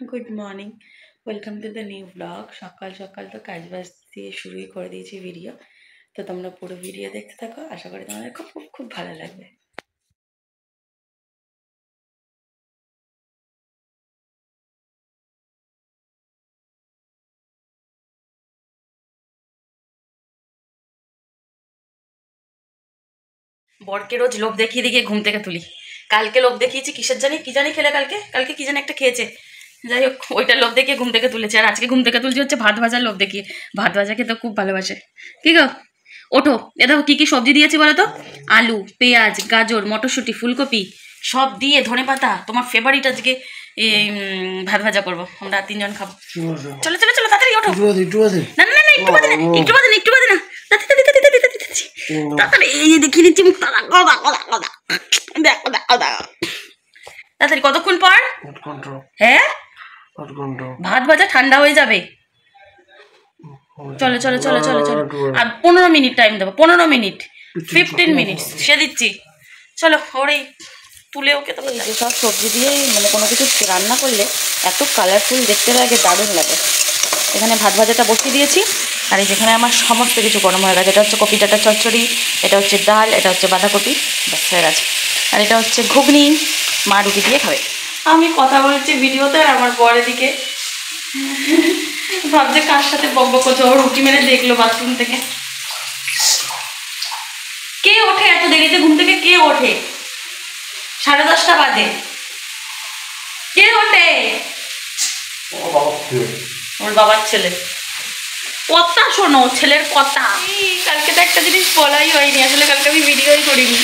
Good morning, welcome to the new blog. সকাল সকাল তো কাজ বাজ দিয়ে শুরুই করে দিয়েছি ভিডিও। তো তোমরা পুরো ভিডিও দেখতে থাকো, আশা করি তোমাদের খুব খুব খুব ভালো লাগবে। বরকে রোজ লোভ দেখিয়ে দিকে ঘুম থেকে তুলি। কালকে লোভ দেখিয়েছি কিসের জানি, কি জানি খেলে কালকে কালকে কি জানি একটা খেয়েছে, যাই হোক ওইটা লোভ দেখিয়ে ঘুম থেকে তুলেছে। আর আজকে ঘুম থেকে তুলছি হচ্ছে ভাত ভাজার লোভ দেখিয়ে। ভাত ভাজা খেতে খুব ভালোবাসে। কি গো, ওঠো। এ দেখো কি কি সবজি দিয়েছি বলো তো। আলু, পেঁয়াজ, গাজর, মটরশুঁটি, ফুলকপি সব দিয়ে ধনেপাতা। তোমার ফেভারিট আজকে ভাত ভাজা করবো, আমরা 3 জন খাবো। চলো চলো চলো তাড়াতাড়ি ওঠো। না না না একটু বাদে না, একটু বাদে না, একটু বাদে না। তাড়াতাড়ি এই যে দেখিয়ে দিচ্ছি মুখ। দেখো দেখো দেখো তাড়াতাড়ি। কতক্ষণ পর? হ্যাঁ, ভাত ভাজা ঠান্ডা হয়ে যাবে। চলো চলো চলো চলো চলো। আর 15 মিনিট টাইম দেবো, 15 মিনিট, 15 মিনিট সে দিচ্ছি। চলো ওরে তুলে ওকে। তবে এই যে সব সবজি দিয়েই মানে কোনো কিছু রান্না করলে এত কালারফুল দেখতে লাগে, দারুণ লাগে। এখানে ভাত ভাজাটা বসিয়ে দিয়েছি। আর এই যেখানে আমার সমস্ত কিছু গরম হয়ে গেছে। এটা হচ্ছে কপি ডাঁটা চচ্চড়ি, এটা হচ্ছে ডাল, এটা হচ্ছে বাঁধাকপি, ব্যাস হয়ে গেছে। আর এটা হচ্ছে ঘুগনি, মা রুটি দিয়ে খাবে। আমি কথা বলছি ভিডিওতে, আর আমার বর এদিকে ভাবছে কার সাথে বকবক করছে। ওর রুটি মেরে দেখলো বাথরুম থেকে। কে ওঠে এত দেরিতে ঘুম থেকে? কে ওঠে? 10:30 বাজে। কে ওঠে? ওর বাবার ছেলে। কথা শোনো, ছেলের কথা। কালকে তো একটা জিনিস বলাই হয়নি, আসলে কালকে আমি ভিডিওই করিনি।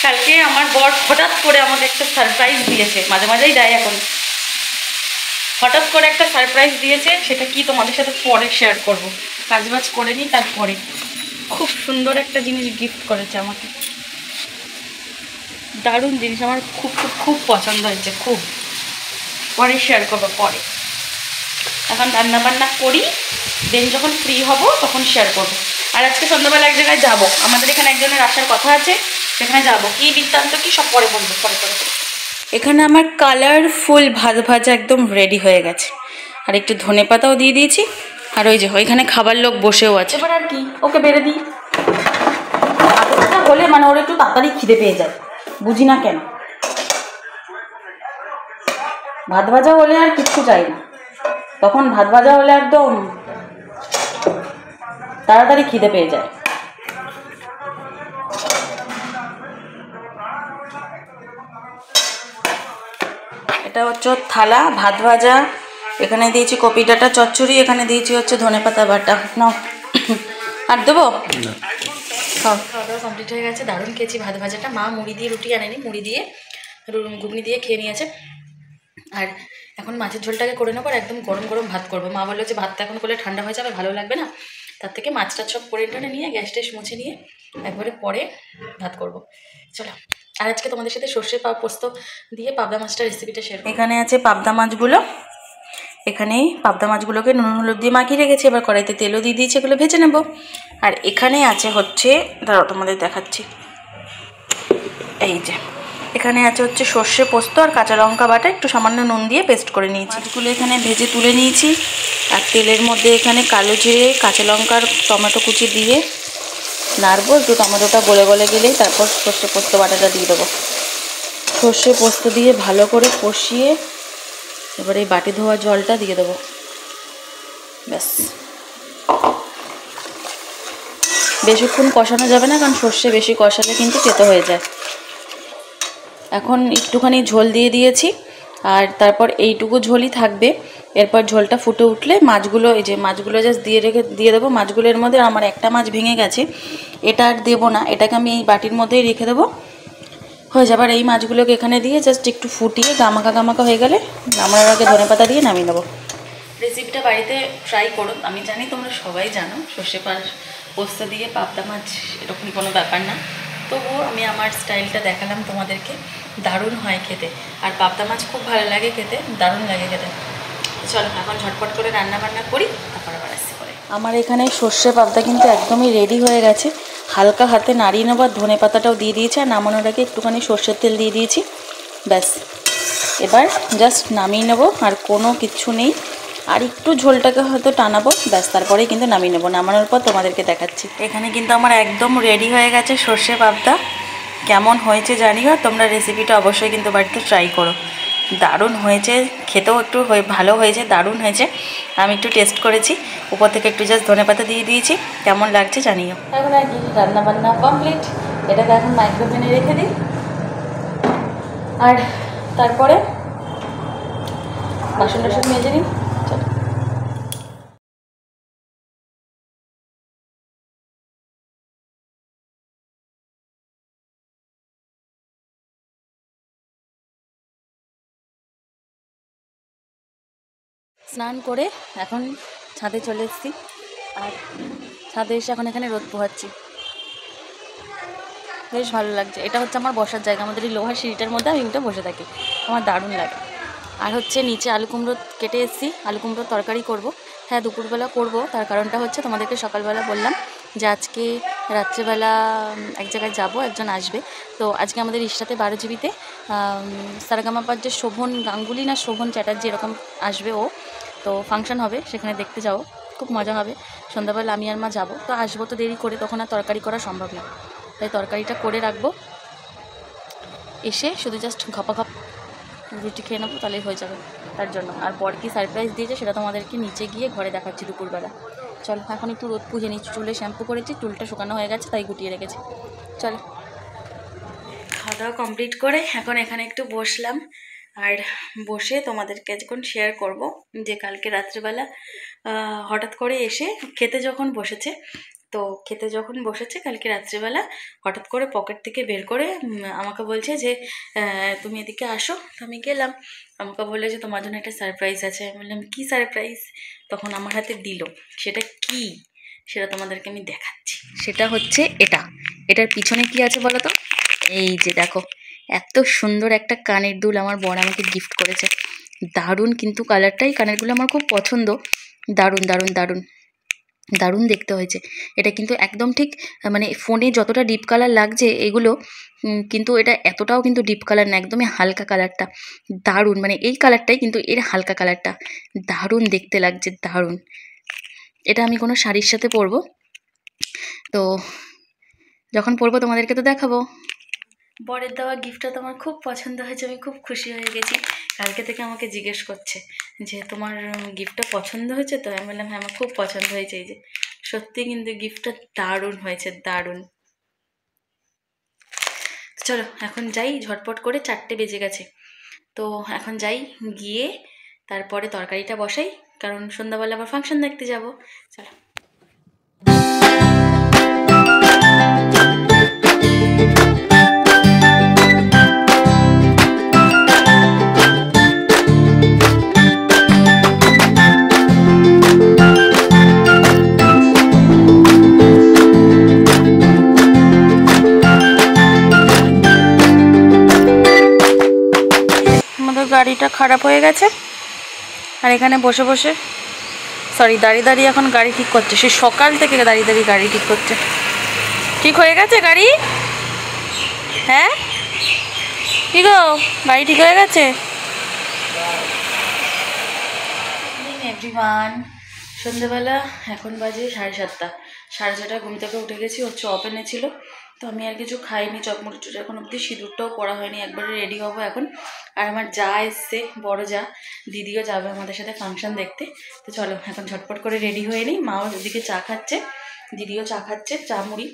কালকে আমার বর হঠাৎ করে আমাকে একটা সারপ্রাইজ দিয়েছে, মাঝে মাঝেই দেয় এখন। হঠাৎ করে একটা সারপ্রাইজ দিয়েছে, সেটা কি তোমাদের সাথে পরে শেয়ার করবো। কাজবাজ করে নিই তারপরে। খুব সুন্দর একটা জিনিস গিফট করেছে আমাকে, দারুণ জিনিস, আমার খুব খুব খুব পছন্দ হয়েছে, খুব। পরে শেয়ার করবো পরে। এখন রান্না বান্না করি, দেন যখন ফ্রি হব তখন শেয়ার করবো। আর আজকে সন্ধ্যাবেলা এক জায়গায় যাবো, আমাদের এখানে একজনের আসার কথা আছে, সেখানে যাবো। কি বৃত্তান্ত কি সব পরে বলবো, পরে পরে। এখানে আমার কালারফুল ভাত ভাজা একদম রেডি হয়ে গেছে। আর একটু ধনেপাতাও দিয়ে দিয়েছি। আর ওই যে ওইখানে খাবার লোক বসেও আছে। এবার আর কি, ওকে বেড়ে দিই। ভাতটা হলে মানে ওর একটু তাড়াতাড়ি খিদে পেয়ে যায়, বুঝি না কেন। ভাত ভাজা হলে আর কিচ্ছু চাই না, তখন ভাত ভাজা হলে একদম তাড়াতাড়ি খিদে পেয়ে যায়। এটা হচ্ছে থালা, ভাত ভাজা, এখানে দিয়েছি কপি ডাঁটা চচ্চড়ি, এখানে দিয়েছি হচ্ছে ধনেপাতা বাটা। নাও আর দেবো। খাওয়া দাওয়া কমপ্লিট হয়ে গেছে, দারুণ খেয়েছি ভাত ভাজাটা। মা মুড়ি দিয়ে রুটি আনেনি, মুড়ি দিয়ে ঘুগনি দিয়ে খেয়ে নিয়েছে। আর এখন মাছের ঝোলটাকে করে নেবো, আর একদম গরম গরম ভাত করবো। মা বললো যে ভাতটা এখন করলে ঠান্ডা হয়ে যাবে, ভালো লাগবে না, তার থেকে মাছটা সব করে টেনে নিয়ে গ্যাস ট্যাস মুছে নিয়ে একবারে পরে ভাত করবো। চলো। আর আজকে তোমাদের সাথে সর্ষে পোস্ত দিয়ে পাবদা মাছটা রেসিপিটা শেয়ার। এখানে আছে পাবদা মাছগুলো, এখানে পাবদা মাছগুলোকে নুন হলুদ দিয়ে মাখিয়ে রেখেছি। এবার কড়াইতে তেলও দিয়ে দিয়েছি, এগুলো ভেজে নেব। আর এখানে আছে হচ্ছে, দাঁড়াও তোমাদের দেখাচ্ছি, এই যে এখানে আছে হচ্ছে সর্ষে পোস্ত আর কাঁচা লঙ্কা বাটা, একটু সামান্য নুন দিয়ে পেস্ট করে নিয়েছি। মাছগুলো এখানে ভেজে তুলে নিয়েছি। আর তেলের মধ্যে এখানে কালো জিরে, কাঁচা লঙ্কার টমেটো কুচি দিয়ে নাড়বো। একটু টমেটোটা গলে গলে গেলেই তারপর সর্ষে পোস্ত বাটাটা দিয়ে দেবো। সর্ষে পোস্ত দিয়ে ভালো করে কষিয়ে এবার এই বাটি ধোয়া জলটা দিয়ে দেবো, ব্যাস। বেশিক্ষণ কষানো যাবে না, কারণ সর্ষে বেশি কষালে কিন্তু তেতো হয়ে যায়। এখন একটুখানি ঝোল দিয়ে দিয়েছি, আর তারপর এইটুকু ঝোলই থাকবে। এরপর ঝোলটা ফুটে উঠলে মাছগুলো, এই যে মাছগুলো জাস্ট দিয়ে দেবো। মাছগুলোর মধ্যে আমার একটা মাছ ভেঙে গেছে, এটা আর দেবো না, এটাকে আমি এই বাটির মধ্যেই রেখে দেবো, হয়ে যাবে। আর এই মাছগুলোকে এখানে দিয়ে জাস্ট একটু ফুটিয়ে গামাকা গামাকা হয়ে গেলে নামানোর আগে ধনেপাতা দিয়ে নামিয়ে নেবো। রেসিপিটা বাড়িতে ট্রাই করো, আমি জানি তোমরা সবাই জানো সর্ষে পোস্ত দিয়ে পাবদা মাছ এরকম কোনো ব্যাপার না, তবুও আমি আমার স্টাইলটা দেখালাম তোমাদেরকে। দারুণ হয় খেতে, আর পাবদা মাছ খুব ভালো লাগে খেতে, দারুণ লাগে খেতে। চলো এখন ঝটপট করে রান্না বান্না করি, তারপর আবার আসছি পরে। আমার এখানে সর্ষে পাবদা কিন্তু একদমই রেডি হয়ে গেছে। হালকা হাতে নাড়িয়ে নেবার ধনে পাতাটাও দিয়ে দিয়েছি, আর নামানোর আগে একটুখানি সর্ষের তেল দিয়ে দিয়েছি, ব্যাস। এবার জাস্ট নামিয়ে নেবো, আর কোনো কিচ্ছু নেই। আর একটু ঝোলটাকে হয়তো টানাবো, ব্যাস তারপরেই কিন্তু নামিয়ে নেবো। নামানোর পর তোমাদেরকে দেখাচ্ছি। এখানে কিন্তু আমার একদম রেডি হয়ে গেছে সর্ষে পাবদা। কেমন হয়েছে জানিও, তোমরা রেসিপিটা অবশ্যই কিন্তু বাড়িতে ট্রাই করো। দারুণ হয়েছে, খেতেও একটু ভালো হয়েছে, দারুণ হয়েছে। আমি একটু টেস্ট করেছি, উপর থেকে একটু জাস্ট ধনেপাতা দিয়ে দিয়েছি। কেমন লাগছে জানিও। এখন আর কি, রান্নাবান্না কমপ্লিট। এটাকে এখন মাইক্রোওভেনে রেখে দিই, আর তারপরে বাসন টাসন মেজে নিই। চলো। স্নান করে এখন ছাদে চলে এসেছি, আর ছাদে এসে এখন এখানে রোদ পোহাচ্ছি। বেশ ভালো লাগছে। এটা হচ্ছে আমার বসার জায়গা, আমাদের এই লোহার সিঁড়িটার মধ্যে আমি উঠে বসে থাকি, আমার দারুণ লাগে। আর হচ্ছে নিচে আলু কুমড়ো কেটে এসেছি, আলু কুমড়োর তরকারি করব। হ্যাঁ, দুপুরবেলা করব, তার কারণটা হচ্ছে তোমাদেরকে সকালবেলা বললাম যে আজকে রাত্রেবেলা এক জায়গায় যাব, একজন আসবে। তো আজকে আমাদের ইশরাতে 12 জিবিতে সারেগামাপার যে শোভন গাঙ্গুলি না শোভন চ্যাটার্জি এরকম আসবে, ও তো ফাংশন হবে, সেখানে দেখতে যাবো, খুব মজা হবে। সন্ধ্যাবেলা আমি আর মা যাবো, তো আসবো তো দেরি করে, তখন আর তরকারি করা সম্ভব না, তাই তরকারিটা করে রাখবো। এসে শুধু জাস্ট ঘপাঘপ রুটি খেয়ে নেবো, তাহলেই হয়ে যাবে। তার জন্য আর বর কি সারপ্রাইজ দিয়েছে সেটা তোমাদেরকে নিচে গিয়ে ঘরে দেখাচ্ছি দুপুরবেলা। চলো, এখন একটু রোদ পুজে নিচ্ছি। চুলে শ্যাম্পু করেছি, চুলটা শুকানো হয়ে গেছে, তাই গুটিয়ে রেখেছি। চলো, খাওয়া দাওয়া কমপ্লিট করে এখন এখানে একটু বসলাম, আর বসে তোমাদেরকে এখন শেয়ার করব যে কালকে রাত্রিবেলা হঠাৎ করে এসে খেতে যখন বসেছে কালকে রাত্রিবেলা হঠাৎ করে পকেট থেকে বের করে আমাকে বলছে যে তুমি এদিকে আসো। তো আমি গেলাম, আমাকে বললে যে তোমার জন্য একটা সারপ্রাইজ আছে। আমি বললাম কী সারপ্রাইজ? তখন আমার হাতে দিল। সেটা কি, সেটা তোমাদেরকে আমি দেখাচ্ছি। সেটা হচ্ছে এটার পিছনে কি আছে বলো তো? এই যে দেখো, এত সুন্দর একটা কানের দুল আমার বর আমাকে গিফট করেছে। দারুণ কিন্তু কালারটাই, কানেরগুলো আমার খুব পছন্দ। দারুণ দারুণ দারুণ দারুণ দেখতে হয়েছে। এটা কিন্তু একদম ঠিক মানে ফোনে যতটা ডিপ কালার লাগছে এগুলো, কিন্তু এটা এতটাও কিন্তু ডিপ কালার না, একদমই হালকা কালারটা। দারুণ, মানে এই কালারটাই কিন্তু এর হালকা কালারটা। দারুণ দেখতে লাগছে, দারুণ। এটা আমি কোনো শাড়ির সাথে পরবো, তো যখন পরবো তোমাদেরকে তো দেখাবো। বরের দেওয়া গিফটটা তো আমার খুব পছন্দ হয়েছে, আমি খুব খুশি হয়ে গেছি। কালকে থেকে আমাকে জিজ্ঞেস করছে যে তোমার গিফটটা পছন্দ হয়েছে তো? আমি বললাম হ্যাঁ, আমার খুব পছন্দ হয়েছে। এই যে সত্যি কিন্তু গিফটটা দারুণ হয়েছে, দারুণ। চলো এখন যাই ঝটপট করে, 4টে বেজে গেছে। তো এখন যাই, গিয়ে তারপরে তরকারিটা বসাই, কারণ সন্ধ্যাবেলা আবার ফাংশন দেখতে যাব। চলো। গাড়িটা খারাপ হয়ে গেছে, আর এখানে বসে বসে দাঁড়িয়ে দাঁড়িয়ে এখন গাড়ি ঠিক করছে। সে সকাল থেকে দাঁড়িয়ে দাঁড়িয়ে গাড়ি ঠিক করছে। ঠিক হয়ে গেছে গাড়ি? হ্যাঁ কি গো, গাড়ি ঠিক হয়ে গেছে? এভরিওয়ান, সন্ধ্যেবেলা এখন বাজে 7:30। 6:30 ঘুম থেকে উঠে গেছি। ও চপ এনেছিল, তো আমি আর কিছু খাইনি। চপ মুড়ি এখন অব্দি সিঁদুরটাও পরা হয়নি, একবারে রেডি হবো এখন। আর আমার যা এসছে, বড় যা, দিদিও যাবে আমাদের সাথে ফাংশন দেখতে। তো চলো এখন ঝটপট করে রেডি হয়ে নিই। মাও ওদিকে চা খাচ্ছে, দিদিও চা খাচ্ছে, চা মুড়ি।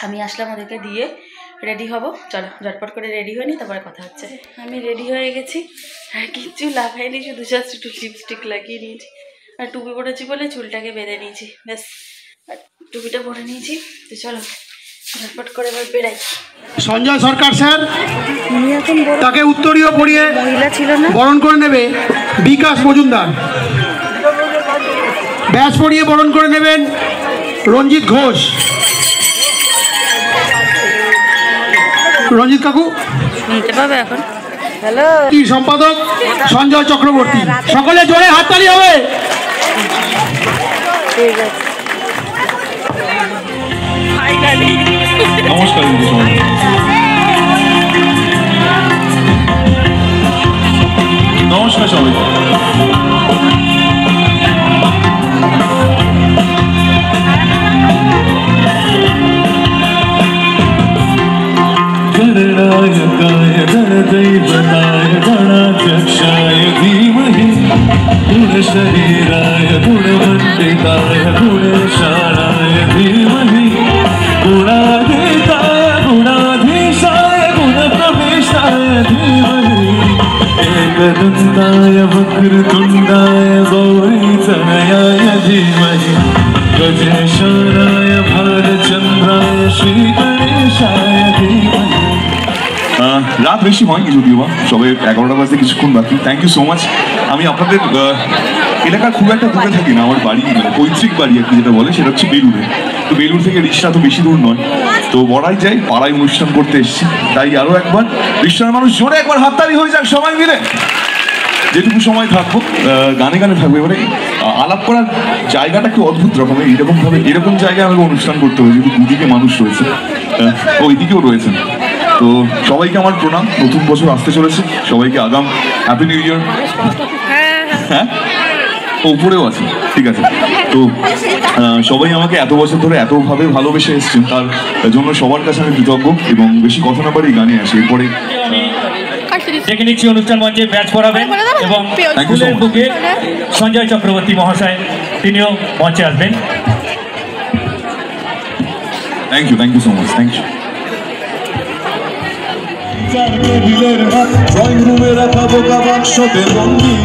আমি আসলাম ওদেরকে দিয়ে রেডি হব। চলো ঝটপট করে রেডি হয়ে নিই, তারপরে কথা হচ্ছে। আমি রেডি হয়ে গেছি, আর কিচ্ছু লাগাইনি, শুধু জাস্ট একটু লিপস্টিক লাগিয়ে নিয়েছি, আর টুপি পরেছি বলে চুলটাকে বেঁধে নিয়েছি, ব্যাস। আর টুপিটা পরে নিয়েছি। তো চলো ঝটপট করে এবার বেরাই। সঞ্জয় সরকার স্যার, তাকে উত্তরীয় পরিয়ে মহিলা ছিল না, বরণ করে নেবে বিকাশ মজুমদার। ব্যাস পরিয়ে বরণ করে নেবেন রঞ্জিত ঘোষ। রঞ্জিত কাকু শুনতে পাবে এখন। হ্যালো, সম্পাদক সঞ্জয় চক্রবর্তী। সকলে জোরে হাততালি হবে। ঠিক আছে, নমস্কার। নমস্কার সবাই। गणनायकाय गणदैवताय गणाध्यक्षाय धीमहि गुणशरीराय गुणवन्दिताय गुणशालाय धीमहि गुणाधीताय गुणाधीशाय गुणप्रवेशाय धीमहि एकदन्ताय वक्रतुण्डाय गौरीतनयाय धीमहि गजेशानाय भालचन्द्राय श्रीगणेशाय धीमहि। রাত বেশি হয়নি যদিও বা, সবে 11টা বাজতে কিছুক্ষণ বাকি। Thank you so much. আমি আপনাদের এলাকার খুব একটা দূরে থাকি না, আমার বাড়ি মানে পৈতৃক বাড়ি আর কি যেটা বলে সেটা হচ্ছে বেলুড়ে। তো বেলুড় থেকে রিক্সা তো বেশি দূর নয়, তো বড়াই যাই, পাড়ায় অনুষ্ঠান করতে এসেছি, তাই আরও একবার রিক্সার মানুষ জোরে একবার হাততালি হয়ে যাক সবাই মিলে। যেটুকু সময় থাকবো গানে গানে থাকবো। এবারে আলাপ করার জায়গাটা একটু অদ্ভুত রকমের, এরকমভাবে এরকম জায়গায় আমাকে অনুষ্ঠান করতে হবে, যেহেতু দুদিকে মানুষ রয়েছে, ওইদিকেও রয়েছেন। তো সবাইকে আমার প্রণাম, নতুন বছর আসতে চলেছে, সবাইকে আগাম হ্যাপি নিউ ইয়ার। হ্যাঁ উপরেও আছে, ঠিক আছে। তো সবাই আমাকে এত বছর ধরে এতভাবে ভালোবেসে এসছেন, তার জন্য সবার কাছে আমি কৃতজ্ঞ। এবং বেশি কথা না পারি গানে আসি। এরপরে দেখে নিচ্ছি অনুষ্ঠান মঞ্চে ব্যাচ করাবেন এবং ফুলের বুকে সঞ্জয় চক্রবর্তী মহাশয় তিনিও মঞ্চে আসবেন। Thank you so much, thank you. Drawing রুমে রাখা বোকা বাক্সতে বন্দি,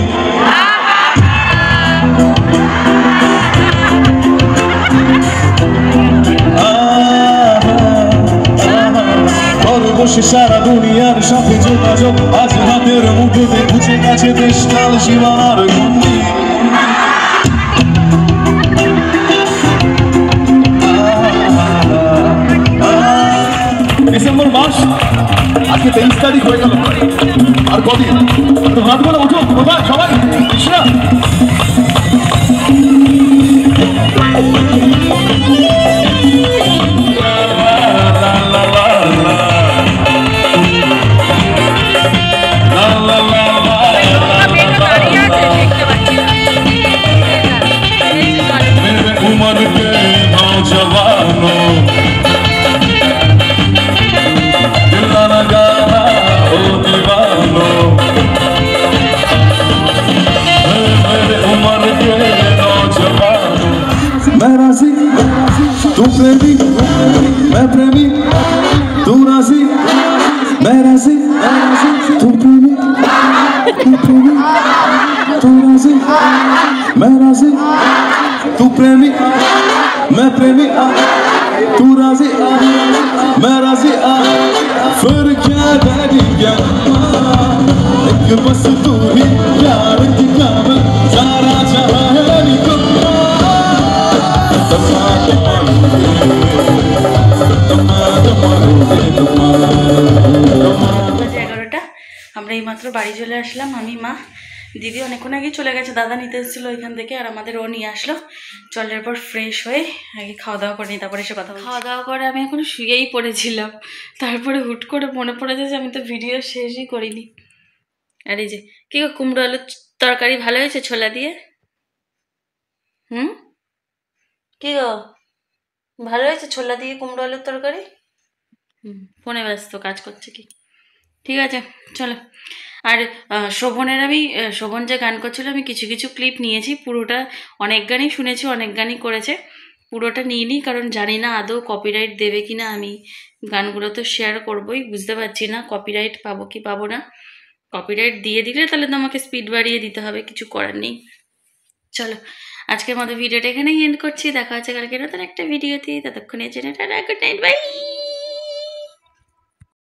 বসে সারা দুনিয়ার সাথে যোগাযোগ, আজ হাতের মুঠোতে খুঁজে কাছে দেশকাল সীমানার গন্ডি। ডিসেম্বর মাস, আজকে 23 তারিখ হয়ে গেল, আর কদিন। তো হাতগুলো উঠো, কোথায় সবাই কৃষ্ণা। उम्र के नौजवानों दिल ना लगाना हो दीवानों, मेरे उम्र के नौजवानों। मैं राजी तू प्रेमी, मैं प्रेमी तू राजी, मैं राजी तू प्रेमी, तू राजी, मैं राजी तू प्रेमी, मैं प्रेमी, तू राजी, मैं राजी। फिर क्या करेंगे, एक बस तू ही प्यार की काम, सारा जहां है निकल। 11টা আমরা এইমাত্র বাড়ি চলে আসলাম। আমি মা দিদি অনেকক্ষণ আগেই চলে গেছে, দাদা নিতে এসেছিলো ওইখান থেকে, আর আমাদের ও নিয়ে আসলো। চলের পর ফ্রেশ হয়ে আগে খাওয়া দাওয়া করে নিই, তারপরে এসে কথা খাওয়া দাওয়া করে আমি এখন শুয়েই পড়েছিলাম। তারপরে হুট করে মনে পড়েছে যে আমি তো ভিডিও শেষই করিনি। আর এই যে কি গো, কুমড়ো আলুর তরকারি ভালো হয়েছে ছোলা দিয়ে? কি গো ভালো হয়েছে ছোলা দিয়ে কুমড়ো আলুর তরকারি? ফোনে ব্যস্ত, কাজ করছে কি? ঠিক আছে চলো। আর শোভনের শোভন যে গান করছিল আমি কিছু কিছু ক্লিপ নিয়েছি, পুরোটা অনেক গানই শুনেছি, অনেক গানই করেছে, পুরোটা নিইনি, কারণ জানি না আদৌ কপিরাইট দেবে কি না। আমি গানগুলো তো শেয়ার করবই, বুঝতে পারছি না কপিরাইট পাবো কি পাবো না। কপিরাইট দিয়ে দিলে তাহলে তো আমাকে স্পিড বাড়িয়ে দিতে হবে, কিছু করার নেই। চলো আজকের মতো ভিডিওটা এখানেই এন্ড করছি, দেখা হচ্ছে কালকে নতুন একটা ভিডিওতে। ততক্ষণে জন্য টাটা, গুড নাইট, বাই।